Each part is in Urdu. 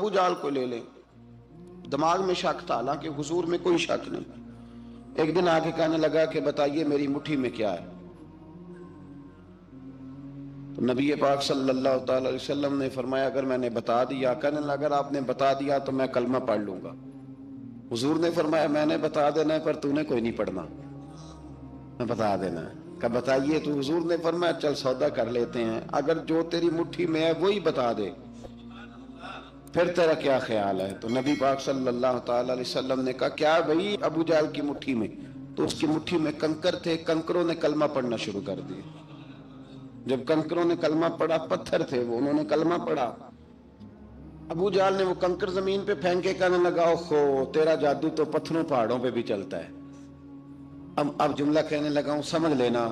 ابو جہل کو لے لیں، دماغ میں شک تھا، حالانکہ حضور میں کوئی شک نہیں۔ ایک دن آ کے کہنے لگا کہ بتائیے میری مٹھی میں کیا ہے؟ تو نبی پاک صلی اللہ تعالی علیہ وسلم نے فرمایا اگر میں نے بتا دیا، کہنے لگا اگر آپ نے بتا دیا تو میں کلمہ پڑھ لوں گا۔ حضور نے فرمایا میں نے بتا دینا ہے پر تو نے کوئی نہیں پڑھنا، میں بتا دینا ہے۔ کہ بتائیے، تو حضور نے فرمایا چل سودا کر لیتے ہیں، اگر جو تیری مٹھی میں ہے وہی بتا دے پھر تیرا کیا خیال ہے؟ تو نبی پاک صلی اللہ تعالی علیہ وسلم نے کہا کیا بھائی ابو جہل کی مٹھی میں؟ تو اس کی مٹھی میں کنکر تھے، کنکروں نے کلمہ پڑھنا شروع کر دیا۔ جب کنکروں نے کلمہ پڑھا، پتھر تھے وہ، انہوں نے کلمہ پڑھا۔ ابو جہل نے وہ کنکر زمین پہ پھینکے، کہنے لگا اوہو تیرا جادو تو پتھروں پہاڑوں پہ بھی چلتا ہے۔ اب جملہ کہنے لگا ہوں سمجھ لینا،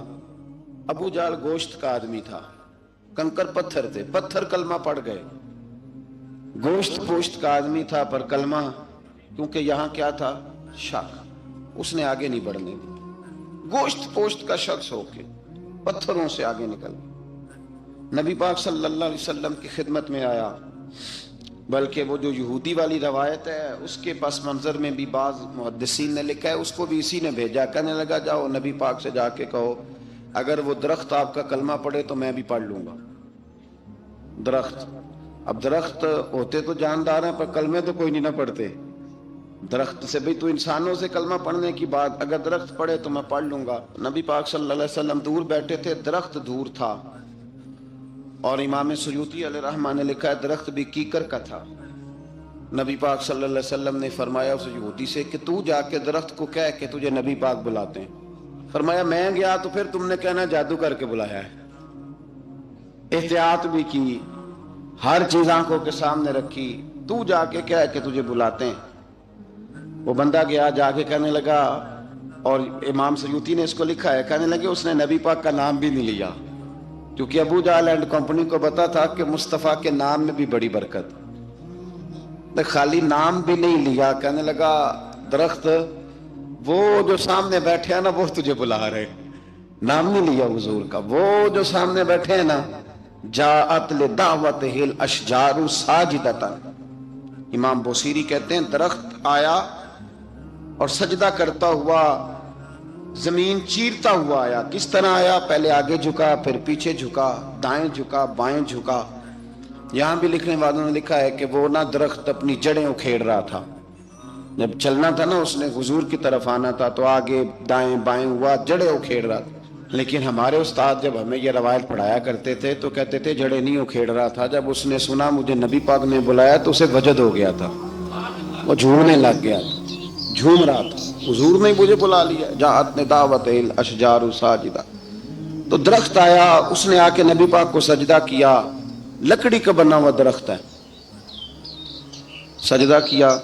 ابو جہل گوشت کا آدمی تھا، کنکر پتھر تھے، پتھر کلمہ پڑھ گئے۔ گوشت پوشت کا آدمی تھا پر کلمہ، کیونکہ یہاں کیا تھا؟ شک، اس نے آگے نہیں بڑھنے دی۔ گوشت پوشت کا شخص ہو کے پتھروں سے آگے نکل نبی پاک صلی اللہ علیہ وسلم کی خدمت میں آیا۔ بلکہ وہ جو یہودی والی روایت ہے اس کے پس منظر میں بھی بعض محدثین نے لکھا ہے، اس کو بھی اسی نے بھیجا، کہنے لگا جاؤ نبی پاک سے جا کے کہو اگر وہ درخت آپ کا کلمہ پڑھے تو میں بھی پڑھ لوں گا۔ درخت، اب درخت ہوتے تو جاندار ہیں پر کلمے تو کوئی نہیں نہ پڑھتے۔ درخت سے بھی تو انسانوں سے کلمہ پڑھنے کی بات، اگر درخت پڑھے تو میں پڑھ لوں گا۔ نبی پاک صلی اللہ علیہ وسلم دور بیٹھے تھے، درخت دور تھا، اور امام سیوطی علیہ رحمہ نے لکھا ہے درخت بھی کیکر کا تھا۔ نبی پاک صلی اللہ علیہ وسلم نے فرمایا اس یہودی سے کہ تو جا کے درخت کو کہہ کہ تجھے نبی پاک بلاتے ہیں۔ فرمایا میں گیا تو پھر تم نے کہنا جادو کر کے بلایا ہے۔ احتیاط بھی کی، ہر چیز آنکھوں کے سامنے رکھی، تو جا کے کہہ کہ تجھے بلاتے ہیں۔ وہ بندہ گیا، جا کے کہنے لگا، اور امام سیوطی نے اس کو لکھا ہے، کہنے لگے اس نے نبی پاک کا نام بھی نہیں لیا، کیونکہ ابو جہل اینڈ کمپنی کو پتا تھا کہ مصطفیٰ کے نام میں بھی بڑی برکت، خالی نام بھی نہیں لیا۔ کہنے لگا درخت وہ جو سامنے بیٹھے ہیں نا وہ تجھے بلا رہے، نام نہیں لیا حضور کا، وہ جو سامنے بیٹھے ہیں نا، جاءت لدعوتہ الاشجار ساجدۃ۔ امام بوصیری کہتے ہیں درخت آیا اور سجدہ کرتا ہوا، زمین چیرتا ہوا آیا۔ کس طرح آیا؟ پہلے آگے جھکا، پھر پیچھے جھکا، دائیں جھکا، بائیں جھکا۔ یہاں بھی لکھنے والوں نے لکھا ہے کہ وہ نہ درخت اپنی جڑیں اکھیڑ رہا تھا، جب چلنا تھا نا اس نے حضور کی طرف آنا تھا تو آگے دائیں بائیں ہوا، جڑیں اکھیڑ رہا تھا۔ لیکن ہمارے استاد جب ہمیں یہ روایت پڑھایا کرتے تھے تو کہتے تھے جڑیں نہیں اکھیڑ رہا تھا، جب اس نے سنا مجھے نبی پاک نے بلایا تو اسے وجد ہو گیا تھا، وہ جھومنے لگ گیا تھا، جھوم رہا تھا، حضور نے مجھے بلا لیا، جاءت لدعوتہ الاشجار ساجدہ۔ تو درخت آیا، اس نے آ کے نبی پاک کو سجدہ کیا، لکڑی کا بنا ہوا درخت ہے، سجدہ کیا۔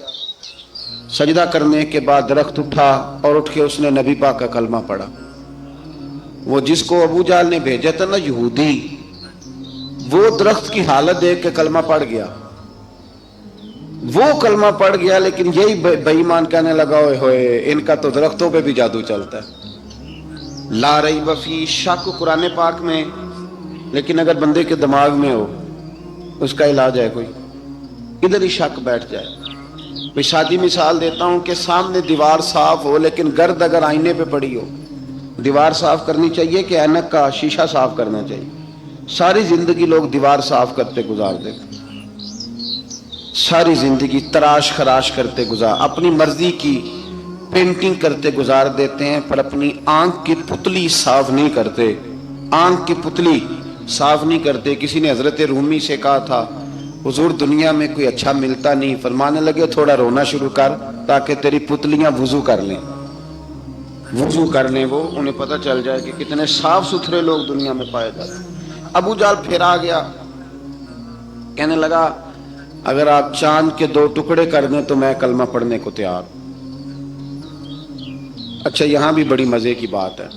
سجدہ کرنے کے بعد درخت اٹھا اور اٹھ کے اس نے نبی پاک کا کلمہ پڑھا۔ وہ جس کو ابو جہل نے بھیجا تھا نا یہودی، وہ درخت کی حالت دیکھ کے کلمہ پڑھ گیا، وہ کلمہ پڑھ گیا، لیکن یہی بے ایمان کہنے لگا اوئے ہوئے ان کا تو درختوں پہ بھی جادو چلتا ہے۔ لا ریب فی، شک قرآن پاک میں، لیکن اگر بندے کے دماغ میں ہو اس کا علاج ہے کوئی، ادھر ہی شک بیٹھ جائے۔ میں شادی مثال دیتا ہوں کہ سامنے دیوار صاف ہو لیکن گرد اگر آئینے پہ پڑی ہو، دیوار صاف کرنی چاہیے کہ اینک کا شیشہ صاف کرنا چاہیے؟ ساری زندگی لوگ دیوار صاف کرتے گزار دیتے، ساری زندگی تراش خراش کرتے گزار، اپنی مرضی کی پینٹنگ کرتے گزار دیتے ہیں، پر اپنی آنکھ کی پتلی صاف نہیں کرتے، آنکھ کی پتلی صاف نہیں کرتے۔ کسی نے حضرت رومی سے کہا تھا حضور دنیا میں کوئی اچھا ملتا نہیں، فرمانے لگے تھوڑا رونا شروع کر تاکہ تیری پتلیاں وضو کر لیں، وضو کر لیں، وہ انہیں پتہ چل جائے کہ کتنے صاف ستھرے لوگ دنیا میں پائے جاتے ہیں۔ ابو جہل پھر آ گیا، کہنے لگا اگر آپ چاند کے 2 ٹکڑے کر دیں تو میں کلمہ پڑھنے کو تیار۔ اچھا یہاں بھی بڑی مزے کی بات ہے،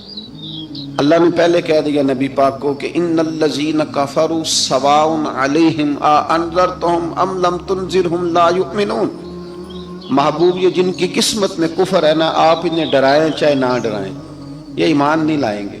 اللہ نے پہلے کہہ دیا نبی پاک کو کہ ان الذین کفروا سواء علیہم اانذرتہم ام لم تنذرہم لا یؤمنون۔ محبوب یہ جن کی قسمت میں کفر ہے نا، آپ انہیں ڈرائیں چاہے نہ ڈرائیں، یہ ایمان نہیں لائیں گے۔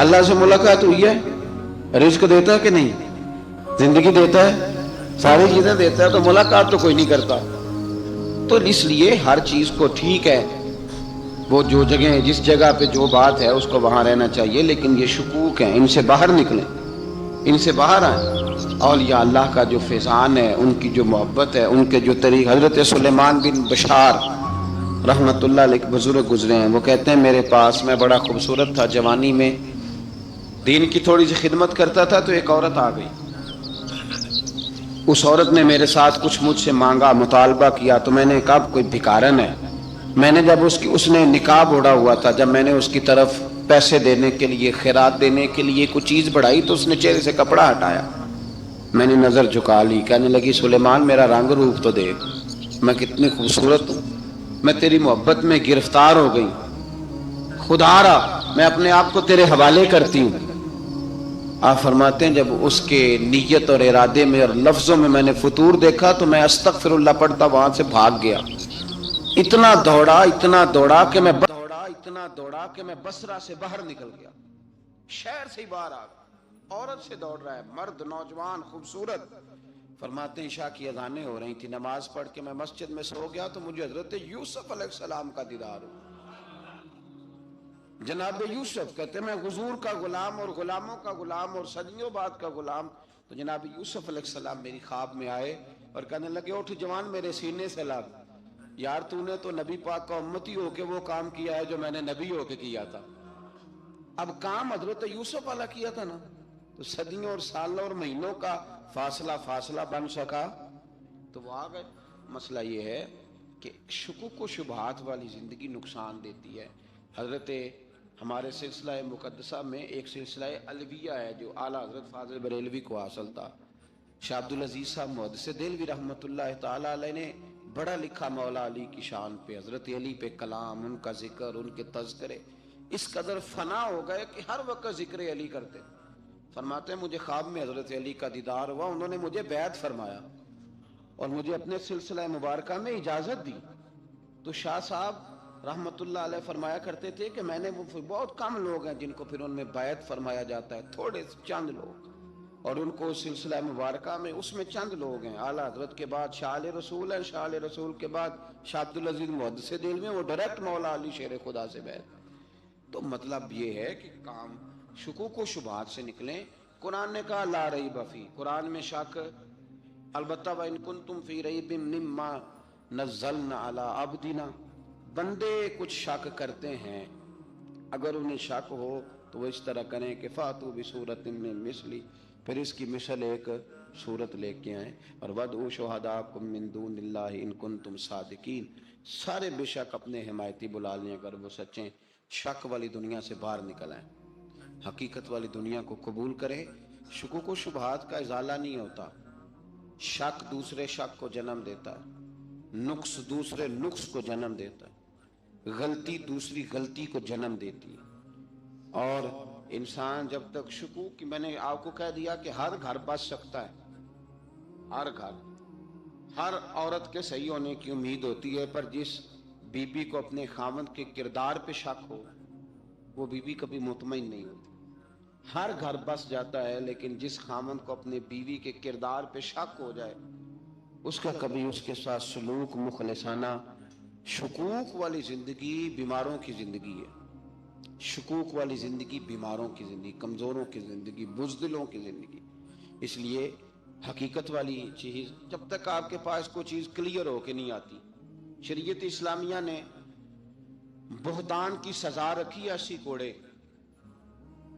اللہ سے ملاقات ہوئی ہے؟ رزق دیتا ہے کہ نہیں؟ زندگی دیتا ہے، ساری چیزیں دیتا ہے، تو ملاقات تو کوئی نہیں کرتا۔ تو اس لیے ہر چیز کو ٹھیک ہے، وہ جو جگہ جس جگہ پہ جو بات ہے اس کو وہاں رہنا چاہیے، لیکن یہ شکوک ہیں، ان سے باہر نکلیں، ان سے باہر آئیں۔ اولیاء اللہ کا جو فیضان ہے، ان کی جو محبت ہے، ان کے جو طریق، حضرت سلیمان بن بشار رحمت اللہ علیہ بزرگ گزرے ہیں، وہ کہتے ہیں میرے پاس، میں بڑا خوبصورت تھا جوانی میں، دین کی تھوڑی سی خدمت کرتا تھا، تو ایک عورت آ گئی، اس عورت نے میرے ساتھ کچھ مجھ سے مانگا، مطالبہ کیا، تو میں نے کہا کوئی بھکارن ہے۔ میں نے جب اس نے نقاب اوڑھا ہوا تھا، جب میں نے اس کی طرف پیسے دینے کے لیے، خیرات دینے کے لیے کوئی چیز بڑھائی، تو اس نے چہرے سے کپڑا ہٹایا، میں نے نظر جھکا لی، کہنے لگی سلیمان میرا رنگ روپ تو دیکھ، میں کتنی خوبصورت ہوں، میں تیری محبت میں گرفتار ہو گئی، خدا را میں اپنے آپ کو تیرے حوالے کرتی ہوں۔ آپ فرماتے ہیں جب اس کے نیت اور ارادے میں اور لفظوں میں میں نے فطور دیکھا، تو میں استغفر اللہ پڑھتا وہاں سے بھاگ گیا، اتنا دوڑا کہ میں بصرہ سے باہر نکل گیا، شہر سے ہی باہر آ گیا، عورت سے دوڑ رہا ہے، مرد نوجوان خوبصورت۔ فرماتے ہیں عشاء کی اذانیں ہو رہی تھی، نماز پڑھ کے میں مسجد میں سو گیا، تو مجھے حضرت یوسف علیہ السلام کا دیدار ہوا۔ جناب یوسف کہتے ہیں میں حضور کا غلام اور غلاموں کا غلام اور صدیوں بعد کا غلام، تو جناب یوسف علیہ السلام میری خواب میں آئے اور کہنے لگے اٹھ جوان میرے سینے سے لگ، یار تو نے تو نبی پاک کا امتی ہو کے وہ کام کیا ہے جو میں نے نبی ہو کے کیا تھا۔ اب کام حضرت یوسف والا کیا تھا نا، تو صدیوں اور سالوں اور مہینوں کا فاصلہ بن سکا، تو وہ آ گئے۔ مسئلہ یہ ہے کہ شکوک و شبہات والی زندگی نقصان دیتی ہے۔ حضرت ہمارے سلسلہ مقدسہ میں ایک سلسلہ علویہ ہے جو اعلیٰ حضرت فاضل بریلوی کو حاصل تھا، شاہ عبدالعزیز صاحب محدث دہلوی رحمۃ اللہ تعالیٰ علیہ نے بڑا لکھا مولا علی کی شان پہ، حضرت علی پہ کلام، ان کا ذکر، ان کے تذکرے اس قدر فنا ہو گئے کہ ہر وقت ذکر علی کرتے۔ فرماتے ہیں مجھے خواب میں حضرت علی کا دیدار ہوا، انہوں نے مجھے بیعت فرمایا اور مجھے اپنے سلسلہ مبارکہ میں اجازت دی۔ تو شاہ صاحب رحمت اللہ علیہ فرمایا کرتے تھے کہ میں نے وہ بہت کم لوگ ہیں جن کو پھر ان میں بیعت فرمایا جاتا ہے، تھوڑے چند لوگ، اور ان کو سلسلہ مبارکہ میں اس میں چند لوگ ہیں، اعلیٰ حضرت کے بعد شاہ علیہ رسول ہیں، شاہ علیہ رسول کے بعد شاہ عبدالعزیز محدث دہلوی ہیں، وہ ڈائریکٹ مولا علی شیر خدا سے بیعت۔ تو مطلب یہ ہے کہ کام شکوک و شبہات سے نکلیں۔ قرآن نے کہا لا ریب فی، قرآن میں شک البتہ وَإِن كُنتُمْ فِي رَيْبٍ مِّمَّا نَزَّلْنَا عَلَىٰ عَبْدِنَا، بندے کچھ شک کرتے ہیں، اگر انہیں شک ہو تو وہ اس طرح کریں کہ فاتوا بسورۃ من مثلی، پھر اس کی مثل ایک صورت لے کے آئیں، اور وَادْعُوا شُهَدَاءَكُم مِّن دُونِ اللَّهِ إِن كُنتُمْ صَادِقِينَ، سارے بے شک اپنے حمایتی بلا لیں اگر وہ سچیں۔ شک والی دنیا سے باہر نکل آئیں، حقیقت والی دنیا کو قبول کریں۔ شکوک و شبہات کا ازالہ نہیں ہوتا، شک دوسرے شک کو جنم دیتا ہے، نقص دوسرے نقص کو جنم دیتا ہے، غلطی دوسری غلطی کو جنم دیتی ہے، اور انسان جب تک شکوک کی، میں نے آپ کو کہہ دیا کہ ہر گھر بس سکتا ہے، ہر گھر، ہر عورت کے صحیح ہونے کی امید ہوتی ہے، پر جس بی بی کو اپنے خاوند کے کردار پہ شک ہو وہ بی بی کبھی مطمئن نہیں ہوتی۔ ہر گھر بس جاتا ہے، لیکن جس خاوند کو اپنے بیوی کے کردار پہ شک ہو جائے اس کا کبھی اس کے ساتھ سلوک مخلصانہ۔ شکوک والی زندگی بیماروں کی زندگی ہے، شکوک والی زندگی بیماروں کی زندگی، کمزوروں کی زندگی، بزدلوں کی زندگی۔ اس لیے حقیقت والی چیز جب تک آپ کے پاس کوئی چیز کلیئر ہو کے نہیں آتی، شریعت اسلامیہ نے بہتان کی سزا رکھی ہے 80 کوڑے،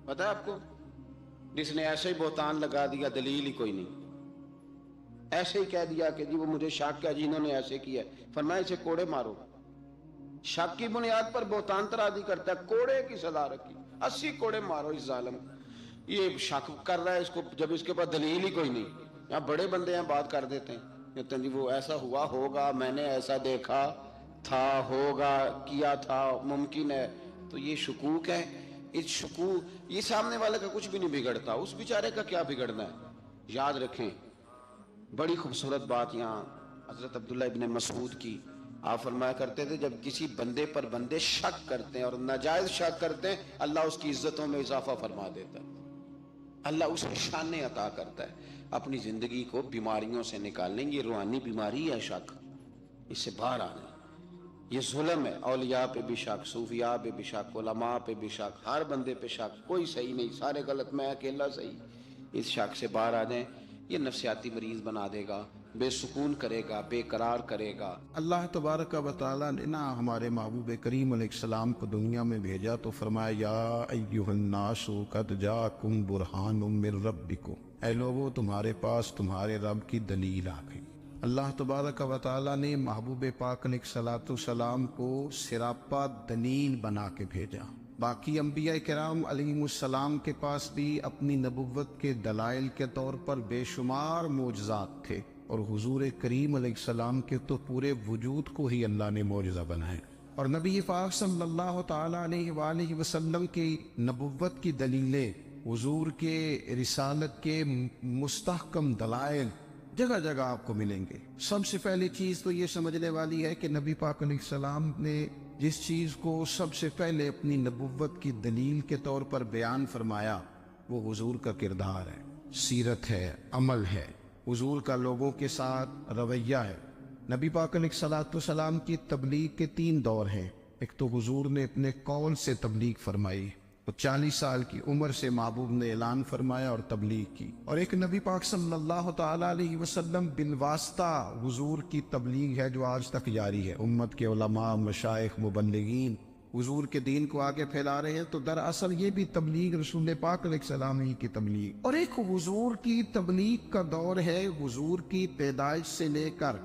پتہ ہے آپ کو؟ جس نے ایسے ہی بہتان لگا دیا، دلیل ہی کوئی نہیں، ایسے ہی کہہ دیا کہ جی وہ مجھے شک ہے، جی انہوں نے ایسے کیا، فرمایا اسے کوڑے مارو، شک کی بنیاد پر بہتان ترازی کرتا ہے، کوڑے کی سزا رکھی، 80 کوڑے مارو اس ظالم کو۔ یہ شک کر رہا ہے اس کو جب اس کے پاس دلیل ہی کوئی نہیں۔ یہاں بڑے بندے ہیں بات کر دیتے ہیں، کہتے ہیں جی وہ ایسا ہوا ہوگا، میں نے ایسا دیکھا تھا، ہوگا، کیا تھا، ممکن ہے، تو یہ شکوک ہے۔ اس شکوک یہ سامنے والے کا کچھ بھی نہیں بگڑتا، اس بیچارے کا کیا بگڑنا ہے۔ یاد رکھیں بڑی خوبصورت بات یہاں حضرت عبداللہ ابن مسعود کی آپ فرمایا کرتے تھے جب کسی بندے پر بندے شک کرتے ہیں اور ناجائز شک کرتے ہیں اللہ اس کی عزتوں میں اضافہ فرما دیتا ہے، اللہ اسے شان عطا کرتا ہے۔ اپنی زندگی کو بیماریوں سے نکالنے، یہ روحانی بیماری ہے شک، اس سے باہر آنا، یہ ظلم ہے۔ اولیاء پہ بھی شک، صوفیاء پہ بھی شک، علماء پہ بھی شک، ہر بندے پہ شک، کوئی صحیح نہیں، سارے غلط، میں اکیلا صحیح۔ اس شک سے باہر آ جائیں، یہ نفسیاتی مریض بنا دے گا، بے سکون کرے گا، بے قرار کرے گا۔ اللہ تبارک و تعالیٰ نے نا ہمارے محبوب کریم علیہ السلام کو دنیا میں بھیجا تو فرمایا یا ایھا الناس قد جاءکم برہان من ربکم، اے لوگو تمہارے پاس تمہارے رب کی دلیل آ گئی۔ اللہ تبارک و تعالیٰ نے محبوب پاک علیہ السلام کو سراپا دلیل بنا کے بھیجا۔ باقی انبیاء کرام علیہ السلام کے پاس بھی اپنی نبوت کے دلائل کے طور پر بے شمار معجزات تھے، اور حضور کریم علیہ السلام کے تو پورے وجود کو ہی اللہ نے معجزہ بنایا۔ اور نبی پاک صلی اللہ تعالیٰ علیہ وآلہ وسلم کی نبوت کی دلیلیں، حضور کے رسالت کے مستحکم دلائل جگہ جگہ آپ کو ملیں گے۔ سب سے پہلی چیز تو یہ سمجھنے والی ہے کہ نبی پاک علیہ السلام نے جس چیز کو سب سے پہلے اپنی نبوت کی دلیل کے طور پر بیان فرمایا وہ حضور کا کردار ہے، سیرت ہے، عمل ہے، حضور کا لوگوں کے ساتھ رویہ ہے۔ نبی پاک علیہ السلام کی تبلیغ کے 3 دور ہیں۔ ایک تو حضور نے اپنے قول سے تبلیغ فرمائی، تو 40 سال کی عمر سے محبوب نے اعلان فرمایا اور تبلیغ کی، اور ایک نبی پاک صلی اللہ تعالیٰ علیہ وسلم بالواسطہ حضور کی تبلیغ ہے جو آج تک جاری ہے۔ امت کے علماء، مشائخ، مبلغین حضور کے دین کو آگے پھیلا رہے ہیں، تو دراصل یہ بھی تبلیغ رسول پاک علیہ السلام ہی کی تبلیغ۔ اور ایک حضور کی تبلیغ کا دور ہے، حضور کی پیدائش سے لے کر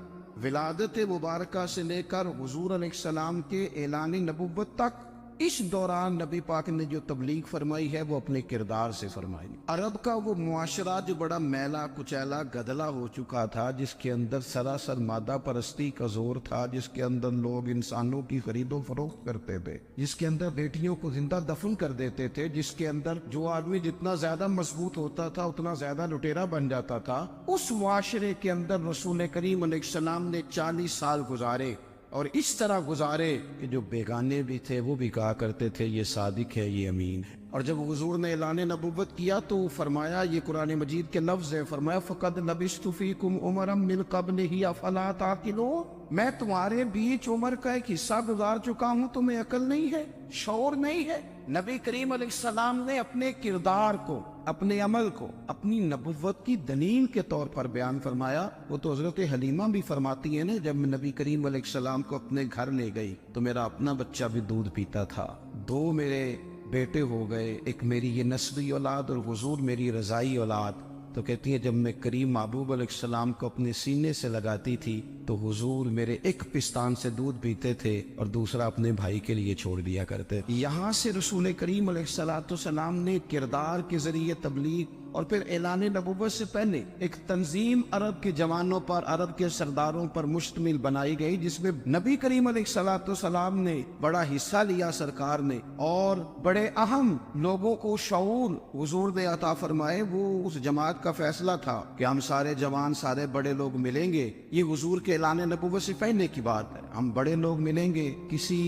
ولادت مبارکہ سے لے کر حضور علیہ السلام کے اعلان نبوت تک۔ اس دوران نبی پاک نے جو تبلیغ فرمائی ہے وہ اپنے کردار سے فرمائی۔ عرب کا وہ معاشرہ جو بڑا میلا کچیلا گدلا ہو چکا تھا، جس کے اندر سراسر مادہ پرستی کا زور تھا، جس کے اندر لوگ انسانوں کی خرید و فروخت کرتے تھے، جس کے اندر بیٹیوں کو زندہ دفن کر دیتے تھے، جس کے اندر جو آدمی جتنا زیادہ مضبوط ہوتا تھا اتنا زیادہ لٹیرا بن جاتا تھا، اس معاشرے کے اندر رسول کریم علیہ السلام نے 40 سال گزارے، اور اس طرح گزارے کہ جو بیگانے بھی تھے وہ بھی کہا کرتے تھے یہ صادق ہے، یہ امین ہے۔ اور جب حضور نے اعلان نبوت کیا تو فرمایا، یہ قرآن مجید کے لفظ ہے، فرمایا فَقَدْ لَبِثْتُ فِيكُمْ عُمَرًا مِّن قَبْلِهِ أَفَلَا تَعْقِلُونَ، میں تمہارے بیچ عمر کا ایک حصہ گزار چکا ہوں، تمہیں عقل نہیں ہے، شعور نہیں ہے۔ نبی کریم علیہ السلام نے اپنے کردار کو، اپنے عمل کو اپنی نبوت کی دلیل کے طور پر بیان فرمایا۔ وہ تو حضرت حلیمہ بھی فرماتی ہے نا، جب میں نبی کریم علیہ السلام کو اپنے گھر لے گئی تو میرا اپنا بچہ بھی دودھ پیتا تھا، 2 میرے بیٹے ہو گئے، ایک میری یہ نسبی اولاد اور حضور میری رضائی اولاد۔ تو کہتی ہیں جب میں کریم محبوب علیہ السلام کو اپنے سینے سے لگاتی تھی تو حضور میرے ایک پستان سے دودھ پیتے تھے اور دوسرا اپنے بھائی کے لیے چھوڑ دیا کرتے۔ یہاں سے رسول کریم علیہ السلام نے کردار کے ذریعے تبلیغ اور پھر اعلان نبوت سے پہلے ایک تنظیم عرب کے جوانوں پر، عرب کے سرداروں پر مشتمل بنائی گئی، جس میں نبی کریم علیہ السلام نے بڑا حصہ لیا سرکار نے، اور بڑے اہم لوگوں کو شعور حضور نے عطا فرمائے۔ وہ اس جماعت کا فیصلہ تھا کہ ہم سارے جوان، سارے بڑے لوگ ملیں گے، یہ حضور کے اعلان نبوت سے پہلے کی بات ہے، ہم بڑے لوگ ملیں گے، کسی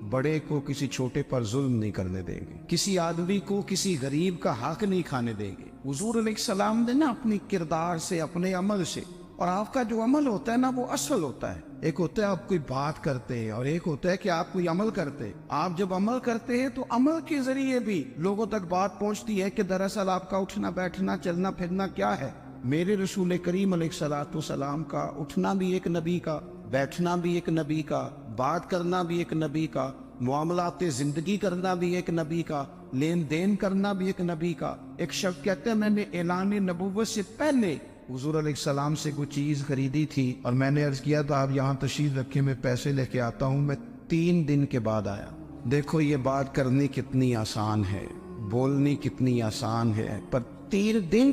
بڑے کو کسی چھوٹے پر ظلم نہیں کرنے دیں گے، کسی آدمی کو کسی غریب کا حق نہیں کھانے دیں گے۔ حضور علیہ السلام نے نا اپنی کردار سے، اپنے عمل سے، اور آپ کا جو عمل ہوتا ہے نا وہ اصل ہوتا ہے، ایک ہوتا ہے آپ کوئی بات کرتے ہیں اور ایک ہوتا ہے کہ آپ کوئی عمل کرتے ہیں۔ آپ جب عمل کرتے ہیں تو عمل کے ذریعے بھی لوگوں تک بات پہنچتی ہے کہ دراصل آپ کا اٹھنا بیٹھنا چلنا پھرنا کیا ہے۔ میرے رسول کریم علیہ السلام کا اٹھنا بھی ایک نبی کا، بیٹھنا بھی ایک نبی کا، بات کرنا بھی ایک نبی کا، معاملات زندگی کرنا بھی ایک نبی کا، لین دین کرنا بھی ایک نبی کا۔ ایک شخص کہتے ہیں میں نے اعلان نبوت سے پہلے حضور علیہ السلام سے کوئی چیز خریدی تھی اور میں نے عرض کیا تو آپ یہاں تشریف رکھیں، میں پیسے لے کے آتا ہوں، میں 3 دن کے بعد آیا۔ دیکھو یہ بات کرنی کتنی آسان ہے، بولنی کتنی آسان ہے، پر 3 دن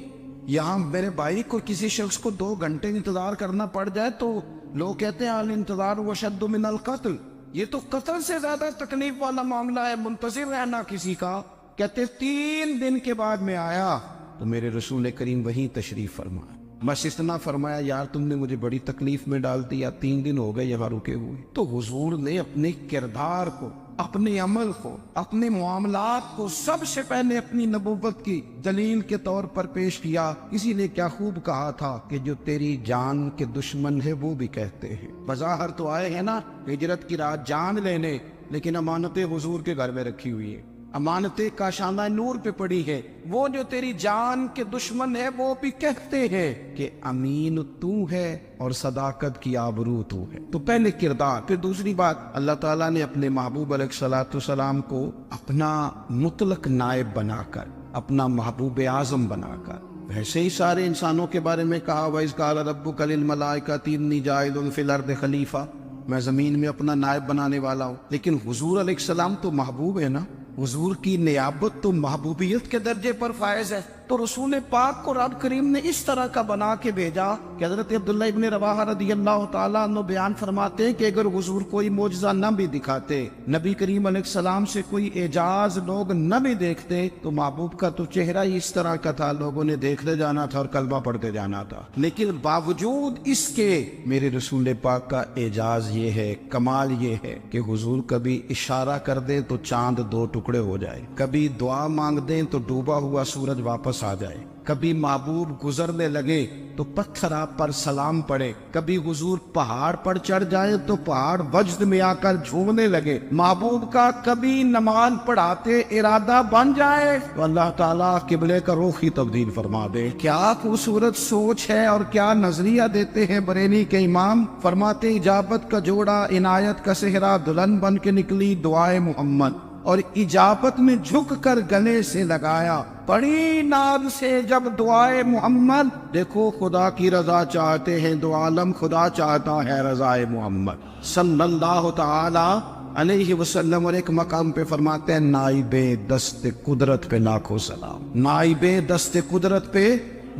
یہاں میرے بھائی کو کسی شخص کو 2 گھنٹے انتظار کرنا پڑ جائے تو لوگ کہتے ہیں الانتظار وشد من القتل، یہ تو قتل سے زیادہ تکلیف والا معاملہ ہے منتظر رہنا کسی کا۔ کہتے 3 دن کے بعد میں آیا تو میرے رسول کریم وہیں تشریف فرما، بس اتنا فرمایا یار تم نے مجھے بڑی تکلیف میں ڈال دیا، 3 دن ہو گئے یہاں رکے ہوئے۔ تو حضور نے اپنے کردار کو، اپنے عمل کو، اپنے معاملات کو سب سے پہلے اپنی نبوت کی دلیل کے طور پر پیش کیا۔ اسی نے کیا خوب کہا تھا کہ جو تیری جان کے دشمن ہے وہ بھی کہتے ہیں، بظاہر تو آئے ہیں نا ہجرت کی رات جان لینے، لیکن امانتیں حضور کے گھر میں رکھی ہوئی ہیں، امانتیں کاشانہ نور پہ پڑی ہے۔ وہ جو تیری جان کے دشمن ہے وہ بھی کہتے ہیں کہ امین تو ہے اور صداقت کی آبرو تو ہے۔ تو پہلے کردار، پھر دوسری بات، اللہ تعالیٰ نے اپنے محبوب علیہ السلام کو اپنا مطلق نائب بنا کر، اپنا محبوب اعظم بنا کر، ویسے ہی سارے انسانوں کے بارے میں کہا وَإِذْ قَالَ رَبُّكَ لِلْمَلَائِكَةِ إِنِّي جَاعِلٌ فِي الْأَرْضِ خَلِيفَةً، میں زمین میں اپنا نائب بنانے والا ہوں۔ لیکن حضور علیہ السلام تو محبوب ہے نا، حضور کی نیابت تو محبوبیت کے درجے پر فائز ہے۔ تو رسول پاک کو رب کریم نے اس طرح کا بنا کے بھیجا کہ حضرت عبداللہ ابن رواحہ رضی اللہ تعالیٰ عنہ بیان فرماتے ہیں کہ اگر حضور کوئی معجزہ نہ بھی دکھاتے، نبی کریم علیہ السلام سے کوئی اعجاز لوگ نہ بھی دیکھتے، تو محبوب کا تو چہرہ ہی اس طرح کا تھا، لوگوں نے دیکھتے جانا تھا اور کلمہ پڑھتے جانا تھا۔ لیکن باوجود اس کے میرے رسول پاک کا اعجاز یہ ہے، کمال یہ ہے کہ حضور کبھی اشارہ کر دیں تو چاند 2 ٹکڑے ہو جائے، کبھی دعا مانگ دیں تو ڈوبا ہوا سورج واپس آ جائے، کبھی محبوب گزرنے لگے تو پتھر آپ پر سلام پڑے، کبھی حضور پہاڑ پر چڑھ جائے تو پہاڑ وجد میں آ کر جھومنے لگے، محبوب کا کبھی نماز پڑھاتے ارادہ بن جائے تو اللہ تعالیٰ قبلے کا رخ ہی تبدیل فرما دے۔ کیا خوبصورت سوچ ہے اور کیا نظریہ دیتے ہیں بریلی کے امام، فرماتے اجابت کا جوڑا عنایت کا صحرا دلہن بن کے نکلی دعائے محمد، اور اجابت میں جھک کر گلے سے لگایا پڑی ناز سے جب دعائے محمد، دیکھو خدا کی رضا چاہتے ہیں دو عالم، خدا چاہتا ہے رضائے محمد صلی اللہ تعالی علیہ وسلم۔ اور ایک مقام پہ فرماتے ہیں نائب دست قدرت پہ لاکھوں سلام، نائب دست قدرت پہ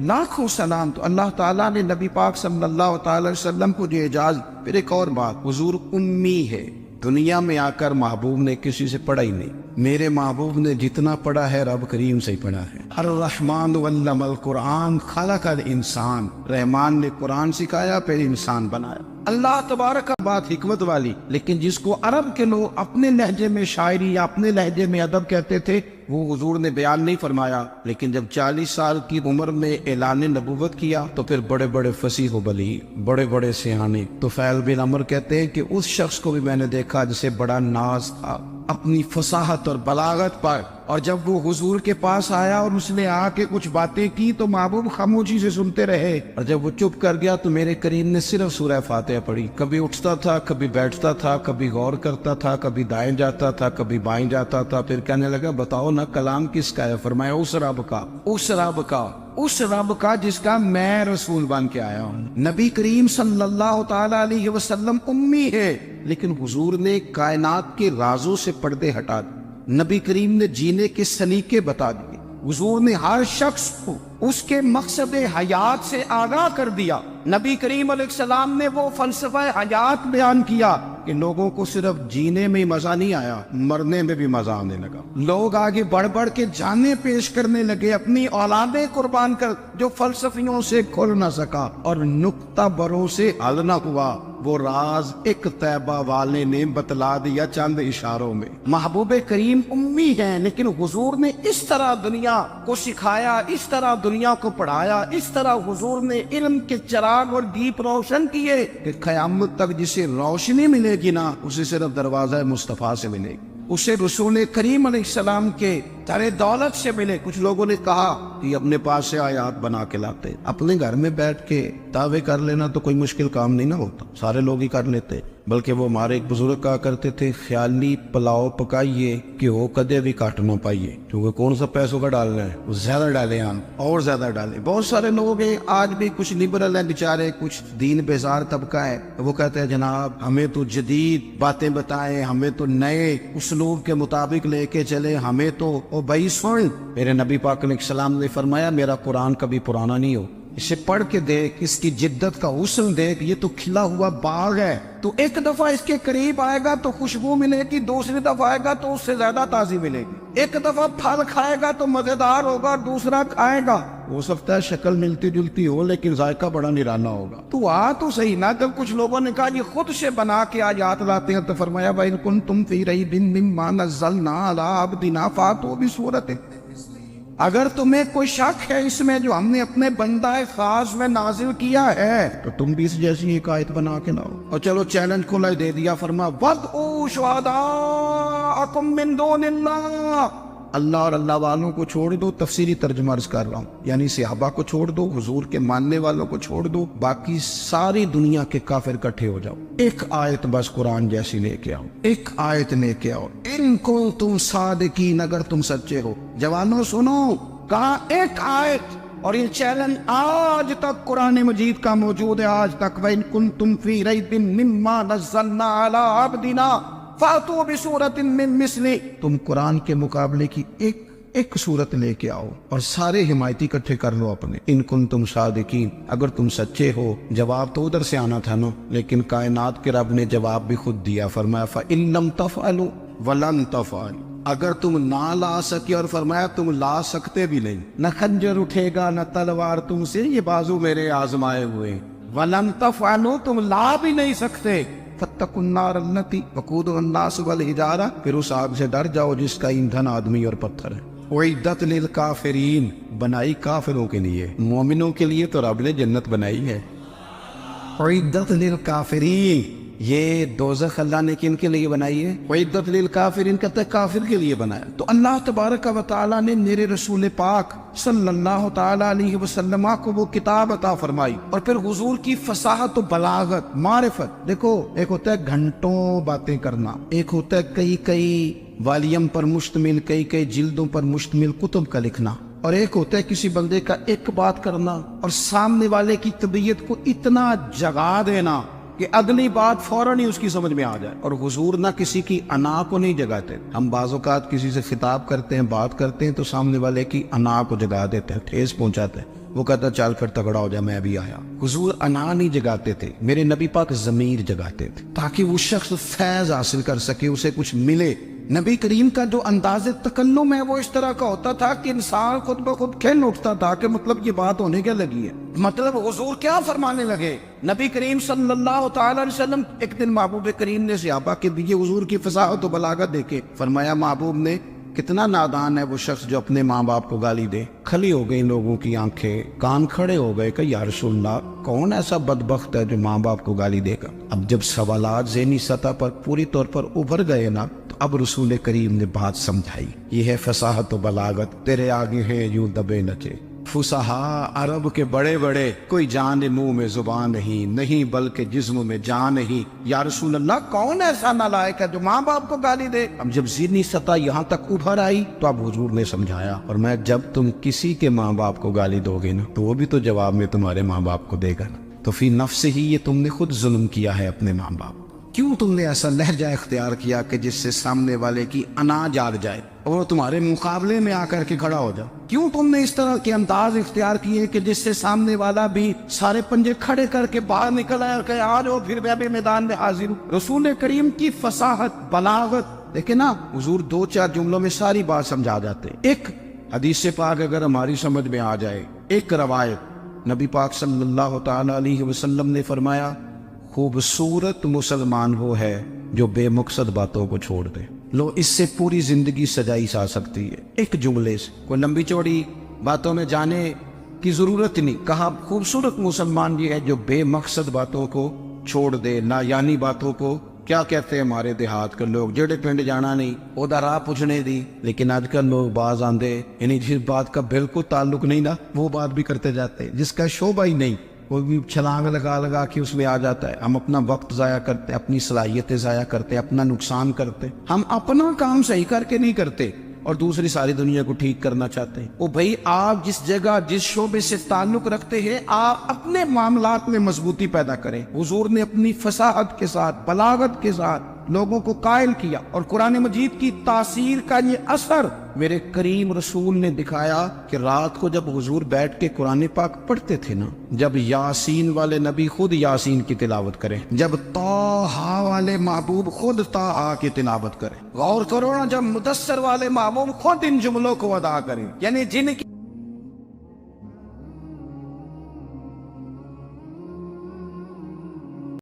لاکھوں سلام۔ تو اللہ تعالیٰ نے نبی پاک صلی اللہ تعالی وسلم کو جو اعجاز۔ پھر ایک اور بات، حضور امی ہے، دنیا میں آ کر محبوب نے کسی سے پڑھا ہی نہیں، میرے محبوب نے جتنا پڑھا ہے رب کریم سے ہی پڑھا ہے۔ الرحمن علم القرآن خلق الانسان، رحمان نے قرآن سکھایا پھر انسان بنایا۔ اللہ تبارک کا بات حکمت والی، لیکن جس کو عرب کے لوگ اپنے لہجے میں شاعری یا اپنے لہجے میں ادب کہتے تھے وہ حضور نے بیان نہیں فرمایا، لیکن جب 40 سال کی عمر میں اعلان نبوت کیا تو پھر بڑے بڑے فصیح و بلیغ، بڑے بڑے سیانے طفیل بن عمر کہتے ہیں کہ اس شخص کو بھی میں نے دیکھا جسے بڑا ناز تھا اپنی فصاحت اور بلاغت پر، اور جب وہ حضور کے پاس آیا اور اس نے آ کے کچھ باتیں کی تو محبوب خاموشی سے سنتے رہے، اور جب وہ چپ کر گیا تو میرے کریم نے صرف سورہ فاتحہ پڑھی، کبھی اٹھتا تھا، کبھی بیٹھتا تھا، کبھی غور کرتا تھا، کبھی دائیں جاتا تھا، کبھی بائیں جاتا تھا، پھر کہنے لگا بتاؤ نا کلام کس کا ہے؟ فرمایا اس رب کا، اس رب کا، اس رب کا جس کا میں رسول بن کے آیا ہوں۔ نبی کریم صلی اللہ تعالی علیہ وسلم امی ہے، لیکن حضور نے کائنات کے رازوں سے پردے ہٹا دیے، نبی کریم نے جینے کے سلیقے بتا دیے، حضور نے ہر شخص کو اس کے مقصد حیات سے آگاہ کر دیا۔ نبی کریم علیہ السلام نے وہ فلسفہ حیات بیان کیا کہ لوگوں کو صرف جینے میں مزہ نہیں آیا، مرنے میں بھی مزہ آنے لگا۔ لوگ آگے بڑھ بڑھ کے جانیں پیش کرنے لگے، اپنی اولادیں قربان کر، جو فلسفیوں سے کھل نہ سکا اور نکتہ بروں سے حل نہ ہوا، وہ راز ایک طیبہ والے نے بتلا دیا چند اشاروں میں۔ محبوب کریم امی ہیں، لیکن حضور نے اس طرح دنیا کو سکھایا، اس طرح دنیا کو پڑھایا، اس طرح حضور نے علم کے چراغ اور دیپ روشن کیے کہ قیامت تک جسے روشنی ملے گی نا اسے صرف دروازہ مصطفیٰ سے ملے گی، اسے رسول کریم علیہ السلام کے تر دولت سے ملے۔ کچھ لوگوں نے کہا کہ اپنے پاس سے آیات بنا کے لاتے، اپنے گھر میں بیٹھ کے دعوے کر لینا تو کوئی مشکل کام نہیں نہ ہوتا، سارے لوگ ہی کر لیتے، بلکہ وہ ہمارے ایک بزرگ کہا کرتے تھے خیالی پلاؤ پکائیے کہ وہ کدے بھی کاٹ نہ پائیے، کیونکہ کون سا پیسوں کا ڈالنا ہے، زیادہ ڈالیں اور زیادہ ڈالیں۔ بہت سارے لوگ ہیں آج بھی، کچھ لبرل ہیں بیچارے، کچھ دین بیزار طبقہ ہے، وہ کہتے ہیں جناب ہمیں تو جدید باتیں بتائیں، ہمیں تو نئے اسلوب کے مطابق لے کے چلے، ہمیں تو او بھائی سن، میرے نبی پاک علیہ السلام نے فرمایا میرا قرآن کبھی پرانا نہیں ہو، اسے پڑھ کے دیکھ، اس کی جدت کا حسن دیکھ، یہ تو کھلا ہوا باغ ہے. تو ایک دفعہ اس کے قریب آئے گا تو خوشبو ملے گی، دوسری دفعہ آئے گا تو اس سے زیادہ تازی ملے گی. ایک دفعہ پھل کھائے گا تو مزیدار ہوگا، اور دوسرا کھائے گا ہو سکتا ہے شکل ملتی جلتی ہو لیکن ذائقہ بڑا نرالا ہوگا. تو تو صحیح نا. جب کچھ لوگوں نے کہا یہ خود سے بنا کے آیات لاتے ہیں تو فرمایا وَإِن كُنتُمْ فِي رَيْبٍ مِّمَّا نَزَّلْنَا عَلَىٰ عَبْدِنَا فَأْتُوا بِسُورَةٍ. اگر تمہیں کوئی شک ہے اس میں جو ہم نے اپنے بندہ خاص میں نازل کیا ہے تو تم بھی اس جیسی ایک آیت بنا کے لاؤ. اور چلو چیلنج کھلا دے دیا، فرما وَادْعُوا شُهَدَاءَكُم مِّن دُونِ اللَّهِ. اللہ اور اللہ والوں کو چھوڑ دو، تفسیری ترجمہ عرض کر رہا ہوں، یعنی صحابہ کو چھوڑ دو، حضور کے ماننے والوں کو چھوڑ دو، باقی ساری دنیا کے کافر اکٹھے ہو جاؤ، ایک آیت بس قرآن جیسی لے کے آؤ، ایک آیت لے کے آؤ. ان کنتم صادقین، اگر تم سچے ہو. جوانوں سنو، کہا ایک آیت. اور یہ چیلنج آج تک قرآن مجید کا موجود ہے، آج تک. وَإِن كُنتُمْ فِي رَيْبٍ مِّمَّا نَزَّلْنَا عَلَىٰ عَبْدِنَا فَأْتُوا بِسُورَةٍ مِّن مِّثْلِهِ. تم قرآن کے مقابلے کی ایک صورت لے کے آؤ اور سارے حمایتی اکٹھے کر لو اپنے. ان کنتم صادقین، اگر تم سچے ہو. جواب تو ادھر سے آنا تھا نا، لیکن کائنات کے رب نے جواب بھی خود دیا. فرمایا فَإِن لَّمْ تَفْعَلُوا وَلَن تَفْعَلُوا. اگر تم نہ لا سکے، اور فرمایا تم لا سکتے بھی نہیں، نہ خنجر اٹھے گا نہ تلوار تم سے، یہ بازو میرے آزمائے ہوئے. وَلَن تَفْعَلُوا، تم لا بھی نہیں سکتے. فَاتَّقُوا النَّارَ الَّتِي وَقُودُهَا النَّاسُ وَالْحِجَارَةُ. پھر اس آگ سے ڈر جاؤ جس کا ایندھن آدمی اور پتھر ہے. اُعِدَّتْ لِلْكَافِرِينَ، بنائی کافروں کے لیے. مومنوں کے لیے تو رب نے جنت بنائی ہے. اُعِدَّتْ لِلْكَافِرِينَ، یہ دوزخ اللہ نے کن کے لیے بنائی ہے؟ اُعِدَّتْ لِلْكَافِرِينَ، کہتے ہیں کافر کے لیے بنایا. تو اللہ تبارک و تعالیٰ نے میرے رسول پاک صلی اللہ تعالیٰ علیہ وسلم کو وہ کتاب عطا فرمائی، اور پھر حضور کی فصاحت و بلاغت، معرفت. دیکھو، ایک ہوتا ہے گھنٹوں باتیں کرنا، ایک ہوتا ہے کئی والیم پر مشتمل، کئی جلدوں پر مشتمل کتب کا لکھنا، اور ایک ہوتا ہے کسی بندے کا ایک بات کرنا اور سامنے والے کی طبیعت کو اتنا جگا دینا کہ اگلی بات فوراً ہی اس کی سمجھ میں آ جائے. اور حضور نہ کسی کی انا کو نہیں جگاتے. ہم بعض اوقات کسی سے خطاب کرتے ہیں، بات کرتے ہیں تو سامنے والے کی انا کو جگا دیتے ہیں، ٹھیس پہنچاتے ہیں. وہ کہتا چل کر تگڑا ہو جائے، میں بھی آیا. حضور انا نہیں جگاتے تھے، میرے نبی پاک ضمیر جگاتے تھے تاکہ وہ شخص فیض حاصل کر سکے، اسے کچھ ملے. نبی کریم کا جو انداز تکلم ہے وہ اس طرح کا ہوتا تھا کہ انسان خود بخود کھل اٹھتا تھا کہ مطلب یہ بات ہونے کیا لگی ہے، مطلب حضور کیا فرمانے لگے. نبی کریم صلی اللہ تعالی علیہ وسلم، ایک دن محبوب کریم نے صحابہ کے دیے حضور کی فصاحت و بلاغت دیکھے. فرمایا محبوب نے کتنا نادان ہے وہ شخص جو اپنے ماں باپ کو گالی دے. کھلی ہو گئی لوگوں کی آنکھیں، کان کھڑے ہو گئے کہ یا رسول اللہ، کون ایسا بدبخت ہے جو ماں باپ کو گالی دے گا. اب جب سوالات ذہنی سطح پر پوری طور پر ابھر گئے نا، تو اب رسول کریم نے بات سمجھائی. یہ ہے فصاحت و بلاغت، تیرے آگے ہیں یوں دبے نچے. فصحا عرب کے بڑے بڑے، کوئی جان منہ میں زبان نہیں بلکہ جسم میں جان نہیں. یا رسول اللہ، کون ایسا نالائق ہے جو ماں باپ کو گالی دے. اب جب ذہنی سطح یہاں تک ابھر آئی تو اب حضور نے سمجھایا، اور میں جب تم کسی کے ماں باپ کو گالی دو گے نا تو وہ بھی تو جواب میں تمہارے ماں باپ کو دے گا نا. تو فی نفس ہی یہ تم نے خود ظلم کیا ہے اپنے ماں باپ. کیوں تم نے ایسا لہجہ اختیار کیا کہ جس سے سامنے والے کی انا جاگ جائے اور وہ تمہارے مقابلے میں آ کر کے کھڑا ہو جائے؟ کیوں تم نے اس طرح کے انداز اختیار کیے کہ جس سے سامنے والا بھی سارے پنجے کھڑے کر کے باہر نکل آئے اور کہے آ جاؤ پھر میں بھی میدان میں حاضر ہوں؟ رسول کریم کی فصاحت، بلاغت دیکھیں نا. حضور 2-4 جملوں میں ساری بات سمجھا جاتے. ایک حدیث پاک اگر ہماری سمجھ میں آ جائے، ایک روایت، نبی پاک صلی اللہ تعالی علیہ وسلم نے فرمایا خوبصورت مسلمان وہ ہے جو بے مقصد باتوں کو چھوڑ دے. لو، اس سے پوری زندگی سجائی جا سکتی ہے ایک جملے سے. کوئی لمبی چوڑی باتوں میں جانے کی ضرورت نہیں. کہا خوبصورت مسلمان یہ ہے جو بے مقصد باتوں کو چھوڑ دے، نا یعنی باتوں کو. کیا کہتے ہیں ہمارے دیہات کے لوگ، جڑے پنڈ جانا نہیں وہ راہ پوچھنے دی. لیکن آج کل لوگ باز آندے، یعنی جس بات کا بالکل تعلق نہیں نا وہ بات بھی کرتے جاتے، جس کا شعبہ ہی نہیں وہ بھی چھلانگ لگا کے اس میں آ جاتا ہے. ہم اپنا وقت ضائع کرتے، اپنی صلاحیتیں ضائع کرتے، اپنا نقصان کرتے. ہم اپنا کام صحیح کر کے نہیں کرتے اور دوسری ساری دنیا کو ٹھیک کرنا چاہتے ہیں. وہ بھائی آپ جس جگہ جس شعبے سے تعلق رکھتے ہیں آپ اپنے معاملات میں مضبوطی پیدا کریں. حضور نے اپنی فصاحت کے ساتھ، بلاغت کے ساتھ لوگوں کو قائل کیا، اور قرآن مجید کی تاثیر کا یہ اثر میرے کریم رسول نے دکھایا کہ رات کو جب حضور بیٹھ کے قرآن پاک پڑھتے تھے نا، جب یاسین والے نبی خود یاسین کی تلاوت کریں، جب طٰہٰ والے محبوب خود طٰہٰ کی تلاوت کریں، غور کرو نا، جب مدثر والے محبوب خود ان جملوں کو ادا کریں، یعنی جن کی